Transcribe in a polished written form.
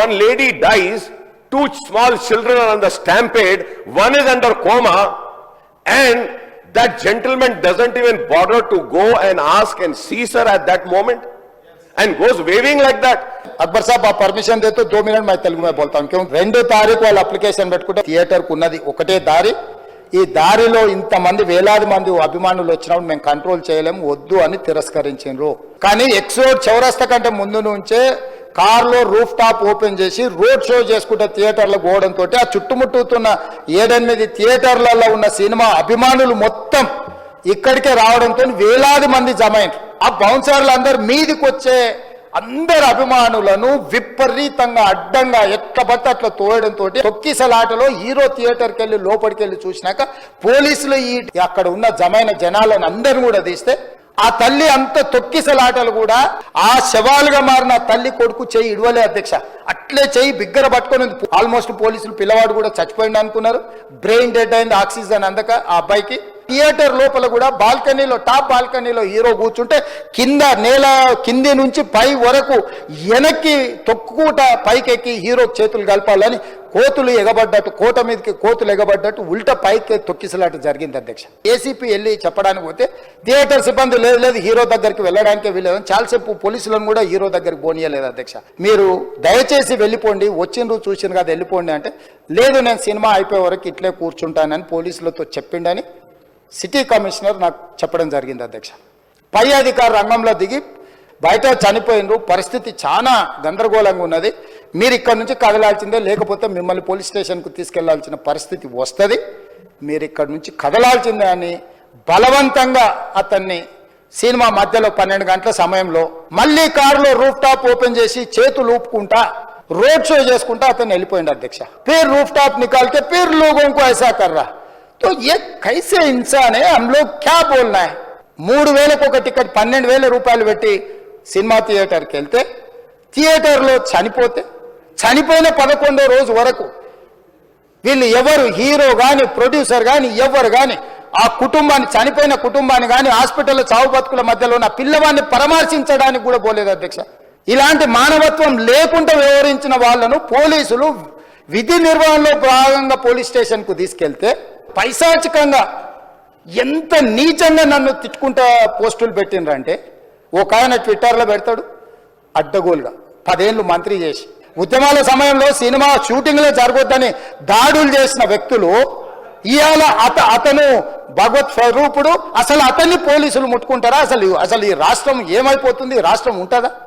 one lady dies, 2 small children are on the stampede, one is under coma, and that gentleman doesn't even bother to go and ask and seize her at that moment and goes waving like that. Akbar साहब आप permission दे तो 2 minute मैं तेलुगु में बोलता हूँ. क्यों 2 तारीख వాళ్ళు అప్లికేషన్ పెట్టుకుంటే థియేటర్ కు ఉన్నది ఒకటే దారి. ఈ దారిలో ఇంతమంది వేలాది మంది అభిమానులు వచ్చినప్పుడు మేము కంట్రోల్ చేయలేము, వద్దు అని తిరస్కరించారు. కానీ ఎక్స్ రోడ్ చౌరస్తా కంటే ముందు నుంచే కార్లో రూఫ్ టాప్ ఓపెన్ చేసి రోడ్ షో చేసుకుంటే థియేటర్లకు పోవడంతో ఆ చుట్టుముట్టుతున్న 7-8 థియేటర్లలో ఉన్న సినిమా అభిమానులు మొత్తం ఇక్కడికే రావడంతో వేలాది మంది జమ అయ్యారు. ఆ బౌన్సర్లు అందరు మీదికి వచ్చే అందరు అభిమానులను విపరీతంగా అడ్డంగా ఎట్లబట్టి అట్లా తోయడంతో తొక్కిసలాటలో హీరో థియేటర్కి వెళ్ళి లోపలికి వెళ్ళి చూసినాక పోలీసులు ఈ అక్కడ ఉన్న జమైన జనాలను అందరిని కూడా తీస్తే ఆ తల్లి అంత తొక్కిసలాటలు కూడా ఆ శవాలుగా మారిన తల్లి కొడుకు చెయ్యి ఇడవలే అధ్యక్ష. అట్లే చెయ్యి బిగ్గర పట్టుకొని ఆల్మోస్ట్ పోలీసులు పిల్లవాడు కూడా చచ్చిపోయింది అనుకున్నారు. బ్రెయిన్ డెడ్ అయింది, ఆక్సిజన్ అందక ఆ అబ్బాయికి. థియేటర్ లోపల కూడా బాల్కనీలో టాప్ బాల్కనీలో హీరో కూర్చుంటే కింద నేల కింది నుంచి పై వరకు వెనక్కి తొక్కుట పైకెక్కి హీరో చేతులు కలపాలని కోతులు ఎగబడ్డట్టు కోట మీదకి కోతులు ఎగబడ్డట్టు ఉల్టా పైకి తొక్కిసలాట జరిగింది అధ్యక్ష. ఏసీపీ వెళ్ళి చెప్పడానికి పోతే థియేటర్ సిబ్బంది లేదు హీరో దగ్గరికి వెళ్ళడానికి వీలేదని చాలాసేపు పోలీసులను కూడా హీరో దగ్గరికి పోనీయలేదు అధ్యక్ష. మీరు దయచేసి వెళ్ళిపోండి, వచ్చిండ్రు చూసిండ్రు కదా వెళ్ళిపోండి అంటే లేదు నేను సినిమా అయిపోయే వరకు ఇట్లే కూర్చుంటానని పోలీసులతో చెప్పిండని సిటీ కమిషనర్ నాకు చెప్పడం జరిగింది అధ్యక్ష. పై అధికారి రంగంలో దిగి బయట చనిపోయినరు, పరిస్థితి చాలా గందరగోళంగా ఉన్నది, మీరు ఇక్కడ నుంచి కదలాల్సిందే, లేకపోతే మిమ్మల్ని పోలీస్ స్టేషన్కు తీసుకెళ్లాల్సిన పరిస్థితి వస్తుంది, మీరు ఇక్కడ నుంచి కదలాల్సిందే అని బలవంతంగా అతన్ని సినిమా మధ్యలో 12 గంటల సమయంలో మళ్ళీ కారులో రూఫ్ టాప్ ఓపెన్ చేసి చేతులు ఊపుకుంటా రోడ్ షో చేసుకుంటా అతన్ని వెళ్ళిపోయింది అధ్యక్ష. फिर रूफ टॉप निकाल के फिर लोगों को ऐसा कर रहा, तो ये कैसे इंसान है, हम लोग क्या बोलना है. 3000 ఒక టికెట్ 12,000 రూపాయలు పెట్టి సినిమా థియేటర్కి వెళ్తే థియేటర్లో చనిపోతే చనిపోయిన 11వ రోజు వరకు వీళ్ళు ఎవరు హీరో కానీ ప్రొడ్యూసర్ కానీ ఎవరు కానీ ఆ కుటుంబాన్ని చనిపోయిన కుటుంబాన్ని కానీ హాస్పిటల్లో చావు బతుకుల మధ్యలో ఉన్న పిల్లవాడిని పరామర్శించడానికి కూడా పోలేదు అధ్యక్ష. ఇలాంటి మానవత్వం లేకుండా వ్యవహరించిన వాళ్ళను పోలీసులు విధి నిర్వహణలో భాగంగా పోలీస్ స్టేషన్కు తీసుకెళ్తే పైశాచికంగా ఎంత నీచంగా నన్ను తిట్టుకుంటా పోస్టులు పెట్టినరంటే ఒక ఆయన ట్విట్టర్లో పెడతాడు అడ్డగోలుగా 10 ఏళ్ళు మంత్రి చేసి ఉద్యమాల సమయంలో సినిమా షూటింగ్లో జరగొద్దని దాడులు చేసిన వ్యక్తులు ఇవాళ అతను భగవత్ స్వరూపుడు, అసలు అతన్ని పోలీసులు ముట్టుకుంటారా? అసలు ఈ రాష్ట్రం ఏమైపోతుంది? రాష్ట్రం ఉంటుందా?